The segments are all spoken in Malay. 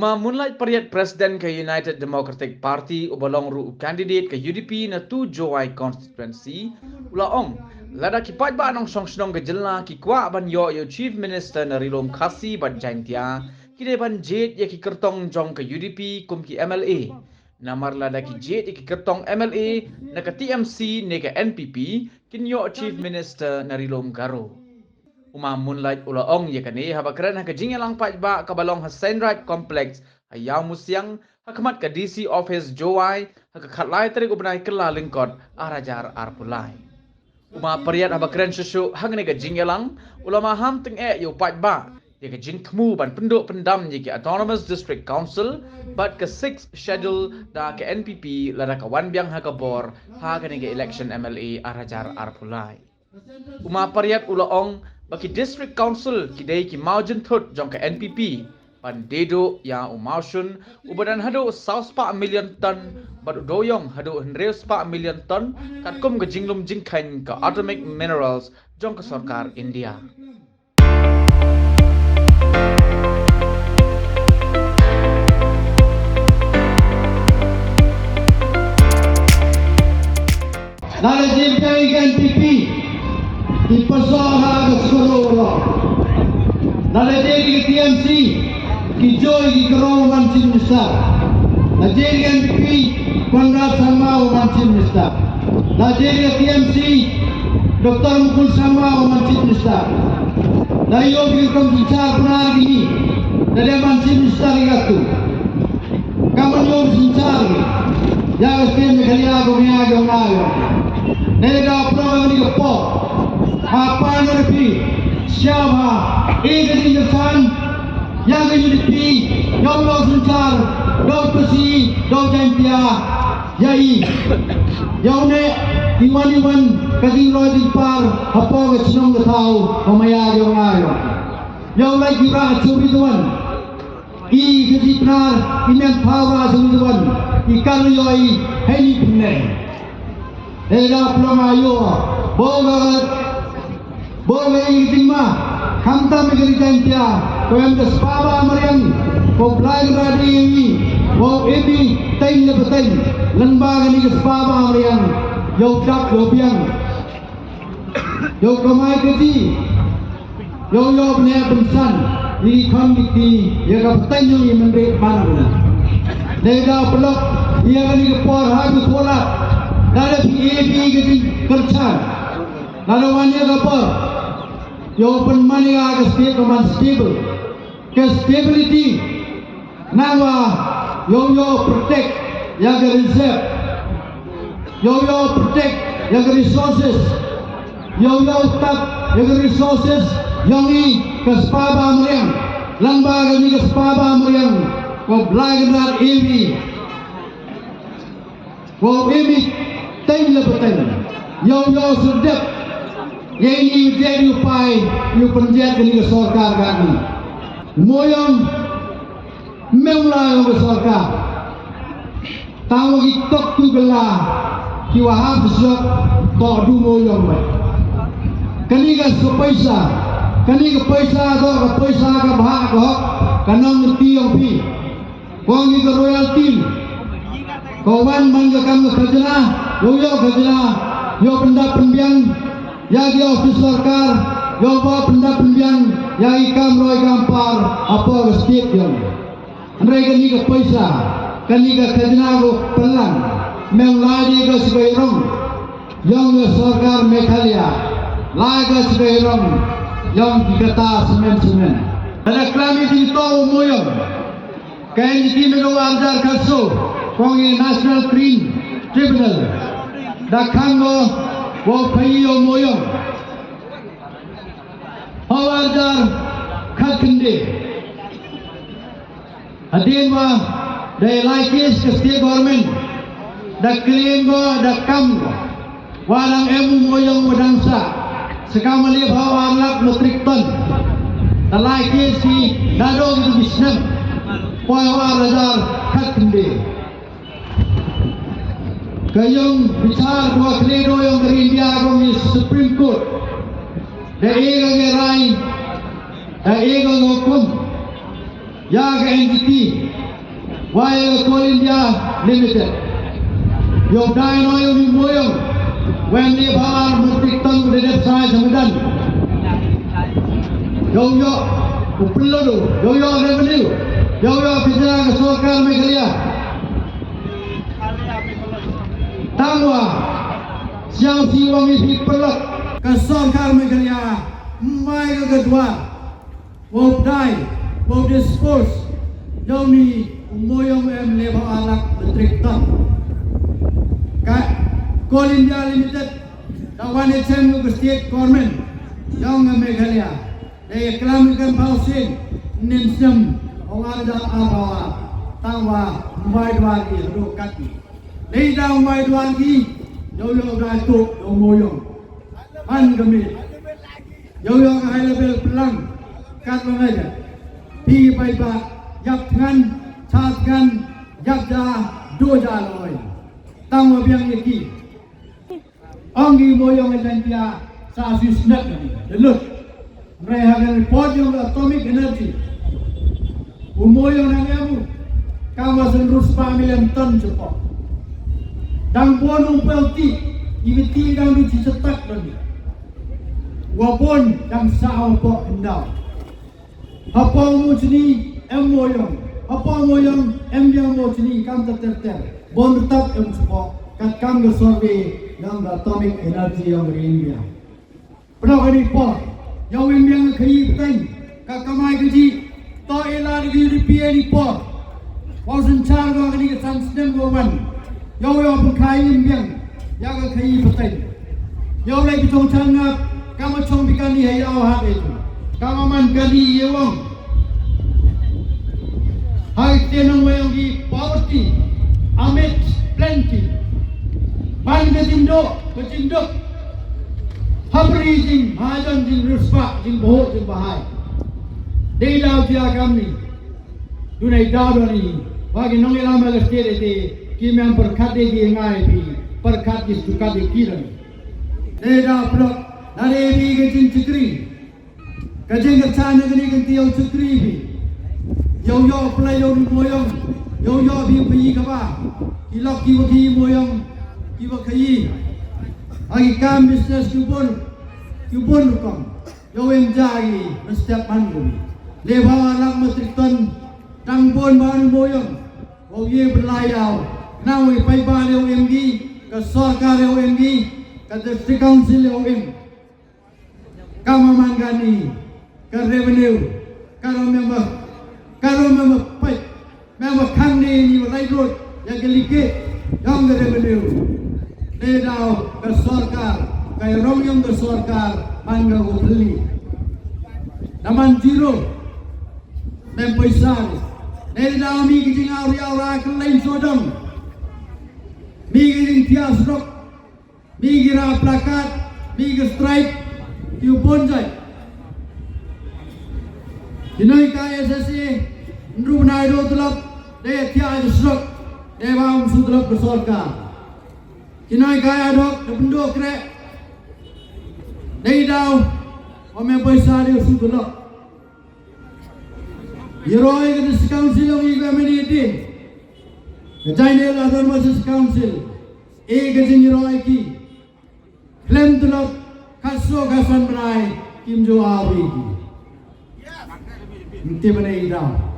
Moonlight periat presiden ke United Democratic Party ubalong ru candidate ke UDP na tu Joai constituency ulaong lada ki pajba nong song snong ke jelna ki kwa ban yo chief minister na rilom khasi ban jaintia ki de ban jet ye ki kertong jong ke UDP kum ki MLA namar lada ki jet ye ki kertong MLA na ke TMC ne ke NPP kin yo chief minister na rilom garo Moonlight ulaong ye kani habakran ha kajingalang pajba kabalong ha Sngap complex ayaw musyang hakmat ka DC office Joai ha khatlai tarik ubnai kela lingkot arajar arpulai periat habakran susu hangane kajingalang ulama ham teng yo pajba ye kajing kmu ban penduk pendam ye ki autonomous district council bat ke 6 schedule da ke NPP lada ka wan biang ha kabor ha kani ke election MLA arajar arpulai periat ulaong bagi district council kidai ki maujun thut jong ke NPP pan dedo ya umausun ubadan hado saus pa million ton bad doyong hado henreus pa million ton kat kum ke jinglum jingkhain ke atomic minerals jong ke sarkar India Nada jimkai NPP di persoalan ke sekolah. Nada jadi TMC ki joy ki kerong mancin besar. Nada jadi NPP konrad sama mancin besar. Nada jadi TMC Dr. Mukul sama mancin besar. Nada yo ki kom bicara benar gini. Nada mancin besar itu. Kamu yo bicara. Ya mesti Meghalaya ko niya ngayo. Nada program ni ko. Apa NPP siapa ini kesan yang UDP yang lo sencar lo pesi lo jantia yai yang ne iwan kasih lo dimpar apa kesenong ketau pemaya yang ayo yang lagi rah curi tuan kasih benar imen power curi tuan ikan yai hei punya eda pulang ayo boleh terima hantam negeri jantia ko yang sepaba mariang ko blind radi ini ko ebi tain le betain lembaga ni sepaba mariang yo cap yo biang yo kamai kedi yo ne bensan ni kham dikti ya ka betain yo mende mana nega pelok ia ni por ha tu sola ada ebi kedi kerja lalu wanya apa yo open money aga stable ke stability nawa yo protect yang reserve yo protect yang resources yo tap yang resources yang ni kesepaba meriang lembaga ni kesepaba meriang ko belajar ini ko ini time lebetan yo sedap yang ini jadi upaya yang penjat ini ke sarkar kami. Moyang memulai ke sarkar. Tahu kita tu gelah kiwahab siap tak du moyang baik. Kini ke sepaisa, kini ke paisa atau ke paisa ke bahak ke hak, kanang ngerti yang pi. Kau ni ke royalty. Kawan mangga kamu kerja, yo kerja, yo benda pembiang. Ya di ofis sarkar, yo bawa benda pembiang, ya ikam roy gampar, apa ke setiap yang. Mereka ni ke paisa, kani ke khazana ko pelang, Meghalaya ke sebairong, yang ke sarkar Meghalaya, laga sebairong, yang dikata semen. Ada klami di tahu moyang, kain di melu arjar kaso, kongi National Green Tribunal, dakhango. Wo payo moyong hawajar khakende adema they like is the state government the claim go the kam walang emu moyong wadangsa sekamali bawarlak metrik ton the like is si dado itu bisnem hawajar khakende kayong bicara dua kredo yang dari India kami Supreme Court dari ega gerai dari ega hukum ya ke entity while Coal India Limited. Yung dahil no yung moyong when di bawar menteri tang di desa Samadan. Yung upload yung revenue yung bicara ke Sarkar Meghalaya. Tangwa siang siwang isi pelak ke Sarkar Meghalaya mai ke kedua mau dai mau dispose yung ni moyong lebar anak menteri tang. Coal India Limited, kawan HM ke state government, yang Meghalaya, they kelaminkan pausin, ninsem, orang ada abawa, tawa, mai duagi, duduk kaki. They dah mai duagi, jauh dah tu, jauh moyong, an gemit, jauh high level pelang, kat mengajar, pi baiba, jap ngan, cat ngan, jap dah, dua jaloi. Tang biang iaki. Anggi moyong elentia sa Sngap ni. Delus. Mereka akan report yung atomic energy. Umoyong nang emu. Kawasan ruspa milian ton cepat. Dang bonong pelti. Ibiti dang dicetak lagi. Wapun dang sao po endau. Apa mu sini moyong. Apa moyong yang mo sini kam terter. Bon tetap yang support kat kam ke survey yang atomic energy yang India. Pernah kali po, yang yang kiri betul, kat kamai kerji, to elah di rupiah ni po, pausan car kau kali ke Sngap kawan, yang pun kaei yang kiri betul, yang lagi cong Sngap, kamu cong bikan ni hayau hak itu, kamu man kali dewiong, hai tenong yang di poverty. Amit plenty. Pan kecinduk, habri jing, hajan jing ruspa, jing bohok jing bahai. Dei lau tia kami, dunai lau ni, bagi nong ilam alas kere te, kimyang perkat di ngai pi, perkat di suka di kiran. Dei lau plok, nare pi kecing cekri, kecing kecana kini kenti yang cekri pi, yo play yo moyong. Yo bi pi ka ba kilok ki moyong ki ba kai agi kam business kubun kom yo em jagi setiap minggu le bawa anak menteri ton tang bon ban moyong o ye berlayau nawi pai ba le OMG ke Sarkar OMG ke district council OMG kama mangani ke revenue kalau member pai memang kami ni right road yang kelikit yang revenue. Ledau ke Sarkar, kaya rong yang ke Sarkar mangga ko beli. Naman zero, nem paisa. Ledau mi kijing awra ke lain sodong. Mi kijing tias rok, mi kira plakat, mi ke stripe, tiu bonjai. Kinoi kaya sesi, nru nai do tulap. Dia tiada serok, dia bawa sudah ke Sarkar. Kinai kaya dok, bendok krek. Dia dah, orang paisa dia sudah. Yeroi ke district council yang ikut meniti. Kejadian Lada masuk council. Kejadian yeroi ki. Klaim tulap kaso kasan berai kim jo awi ki. Nanti mana idam.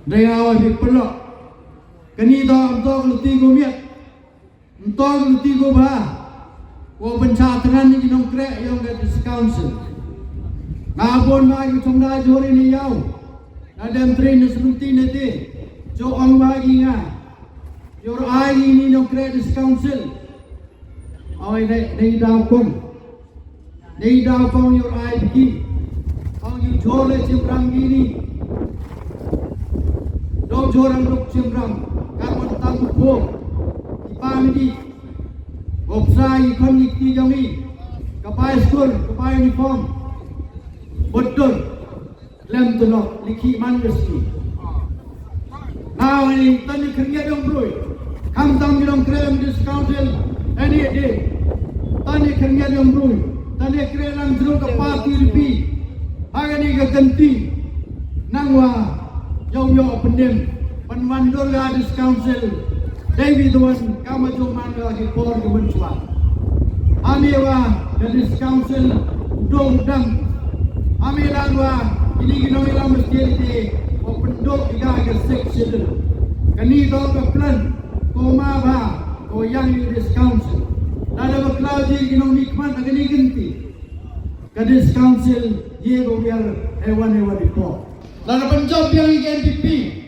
Dengan awal pelok, kini dah untuk luti gomiat, untuk luti gobah, kau pencatatan ni kita krek yang ke council. Ngapun bagi congda jori ni yau, ada train seluti nanti, jo ang bagi ngah, jor ai ni yang krek di council, awal ni dah kong jor ai bagi, ang you jole cimrang gini. Dok jorang dok cimrang, kamu tamu ko, ipamidi, opsai ikon ikti jangi, kapai school, kapai uniform, betul, lem tulok, liki mangeski. Now ini tadi kerja dong bro, kam tam dong krem di council, any day, tadi kerja dong bro, tadi krem jeruk ke parti ripi, hari ini ke ganti, nangwa. Yo pendem Mandorga this council, David one Kamajo Manga Hipor Gubenchwa. Amewa this council Dong Dam. Amelangwa, Inigino Mestility, open dog Gaga section. Kani dog a plan, Komava, or young this council. Lada Cloudy, you know, Nikman, and Niganti. This council, here we are, everyone ever before. Lada Punjab young NPP.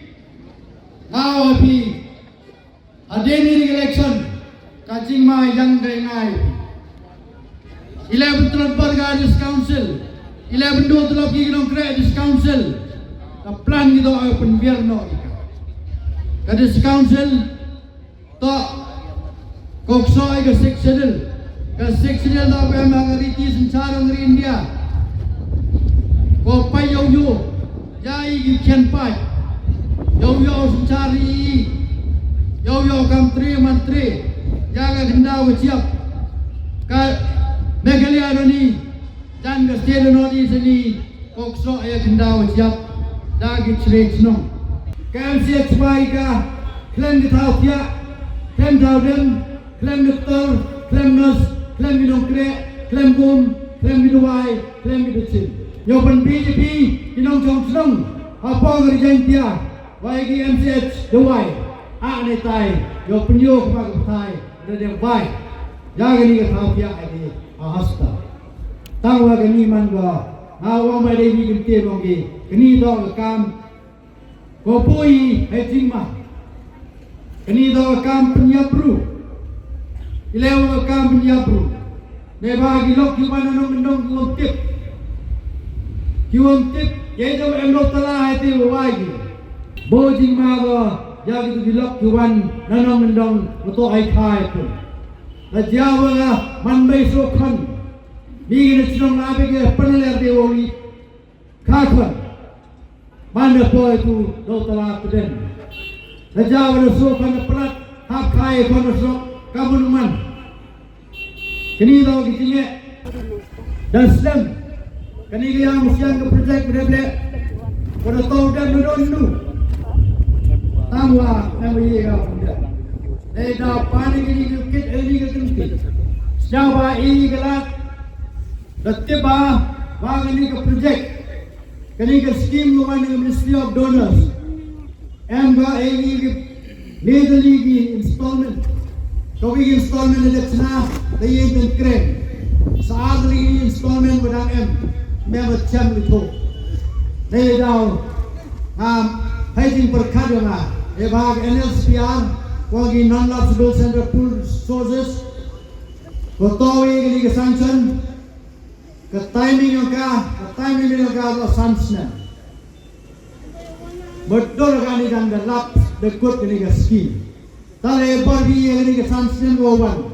Now, a daily election, catching my young day night. 11th Burga this council, 11th Dothlop Gignon create this council. The plan is open, we are not. This council, the Koksoy, the 6 schedule, the 6 schedule of Mangaritis in Charang, India. Go pay you, Yai, you can pay. Yo Chari, Yo come 3 months 3, Yaga Hinda with Yap, Meghalaya, Janga State North East, Kokso Hinda with Yap, Dagich Rates no. KMCH Waika, Clem the Tautia, Clem Dowden, Clem the Thor, Clem Nus, Clem Vidocre, Clem Boom, Clem Vidowai, Clem Vidochin. Yopan BJP, Jong Strong, Apong Regentia. Bagi MCH Dewai, ane tai, yo penyo kepada tai, ada baik. Jangan ni kau pihak ini ahasta. Tahu agak ni mangga, awam ada ni kenti longi, kini dog kam, kopui hejima, kini dog kam penyapru, ilewa kam penyapru. Nebagi lok kiwana nong kiwon tip, ye jom emrok telah hati wawai. Bojing mago, yang itu dilok kiwan nanong mendong untuk aikai pun. Lajawa ga manbay sokhan, bigin sinong nabi ke peneler dewi kakwan. Mana po itu do talak den. Lajawa na sokhan pelat hak kai kono sok kamunuman. Kini do gitinge dan sedang kini yang musian ke projek berebe pada tahu dan menonu. Tangwa nama ye ga bunda. Da pani gini kit eli ga kenti. Jawa ini galat. Dattiba wagani ka project. Kani ka scheme luman ng Ministry of Donors. Ga ini legally installment. Kawig installment na tsna da ye ben krem. Saad lagi installment wadang member cham lito. Dai daw Hajing perkadungan, ebag NLCR, wagi non-lapsable center pool sources, kotawi kini ke sanction, ke timing yang lo sanction. Betul kan ini dan lap dekut kini ke scheme. Tale bagi yang kini ke sanction wawan,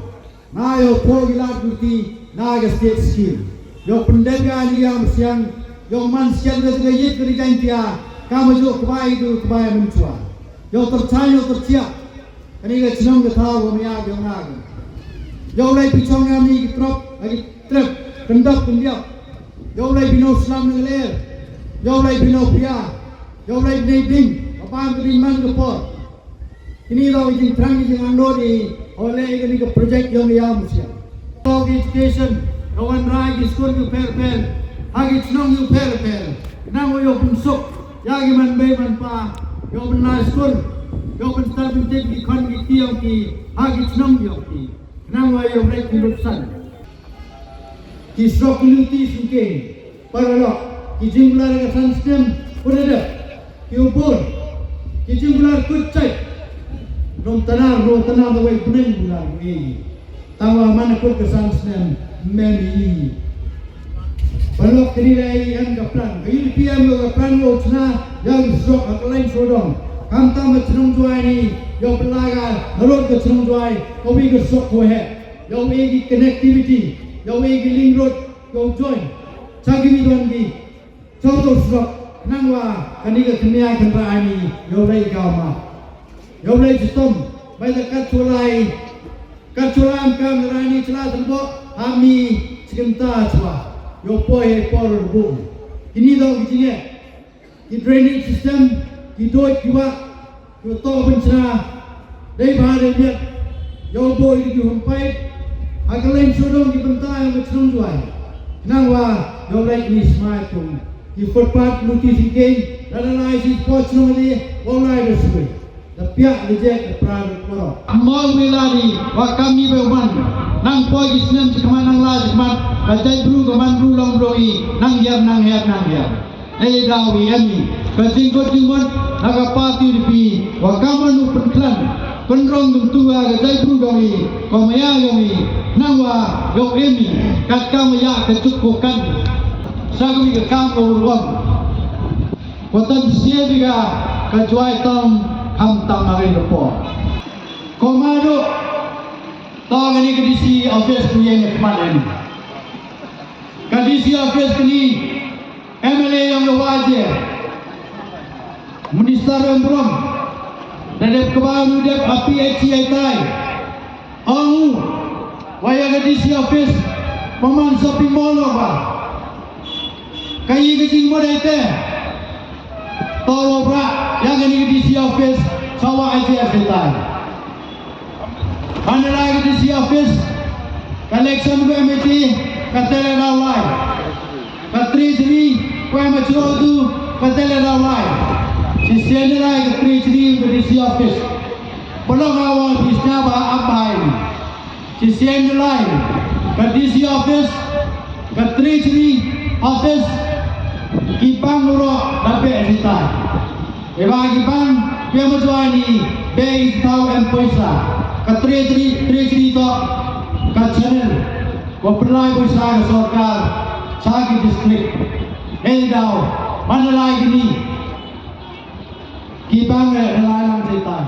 na yo pogilat bukti na ke state scheme. Yo pendega ini yang siang, yo mansian ke yit kini kantia. Kamu juga kebaik mencua. Yo tercaya, yo terciak. Ini ke cenong ke tahu kami agak ngaji. Yo lagi picong kami trop, lagi trip, kendak kendiak. Yo lagi bino Islam ngelir. Yo lagi bino pia. Yo lagi neding. Apa beriman ke por. Ini tahu izin terang izin ando di oleh ini ke projek yang musia. Dog education, kawan rai school you per. Hagi cenong you per. Namo yo bunsuk. Yang man bay man pa, yo man school, yo man starting take di kon di tiang ki, hagi cenong yo ki, kenang wa yo break di lupsan. Ki sok luti suke, paralok, ki jinglar ke system, purada, ki upur, ki jinglar kucai, rom tanah the way kuning bulan ni, tawa mana kut ke system, meni. Balok kini lagi yang kaplan, ini PM yang kaplan lo cina yang sok atau lain sodong. Kam tam cenong juai ni, yang pelaga harus ke cenong juai, kau ini ke sok kau yang ini connectivity, yang ini link road, yang join. Cagi ni tuan di, contoh sok, nangwa kini ke kemia kendaraan ni, yang lagi kau mah, yang lagi sistem, banyak kaculai kam kendaraan ni celah tembok, kami sekentar cua. Yo poi por bu. Ini dong kicinge. Ki drainage system, ki doit kiwa, อยู่โตบัญชาได้พาได้เบียดโยโบยอยู่หุ่นไปอาการเล่นสุดงที่บรรทายมันชงด้วยนั่งว่าโยเล็กมีสมาร์ทที่ฟุตบาทลูกที่สิเกนและละลายสิพอชงนี้วอลไลเดอร์สวยแต่เปียกดิเจกปราดมรดมองเวลาดีว่าkami berman nang pagi Senin cekaman nang la cekaman kajai bru kaman bru long broi nang yam nang yam ei dawi ami kajing ko jumon naga pati dipi wa kaman u penklan penrong tua kajai bru gawi komaya gawi nang wa yo emi kat kamaya kecukukan sagwi ke kam ko ruam kotan sia diga kajuai tam kam tam mari lepo komado tong ini kedisi office tu yang kemarin kedisi office ni MLA yang wajib Minister yang berom dadap kebaru dep api eci aitai angu waya kedisi office paman shopping mall apa kai kecing modai teh tolo bra yang ini kedisi office sawa eci aitai mana lagi di si office collection committee katela rawai katri jri kau macro tu katela rawai si senera katri jri di si office belum awal bisnya bah apa ini si senera katri si office katri jri office kipang nuro dapat cerita ebang kipang kau macro ini bay tahu empoisa katri to kat channel ko pernah ko sa sarkar sagi district daw manalay gini kibang lang cerita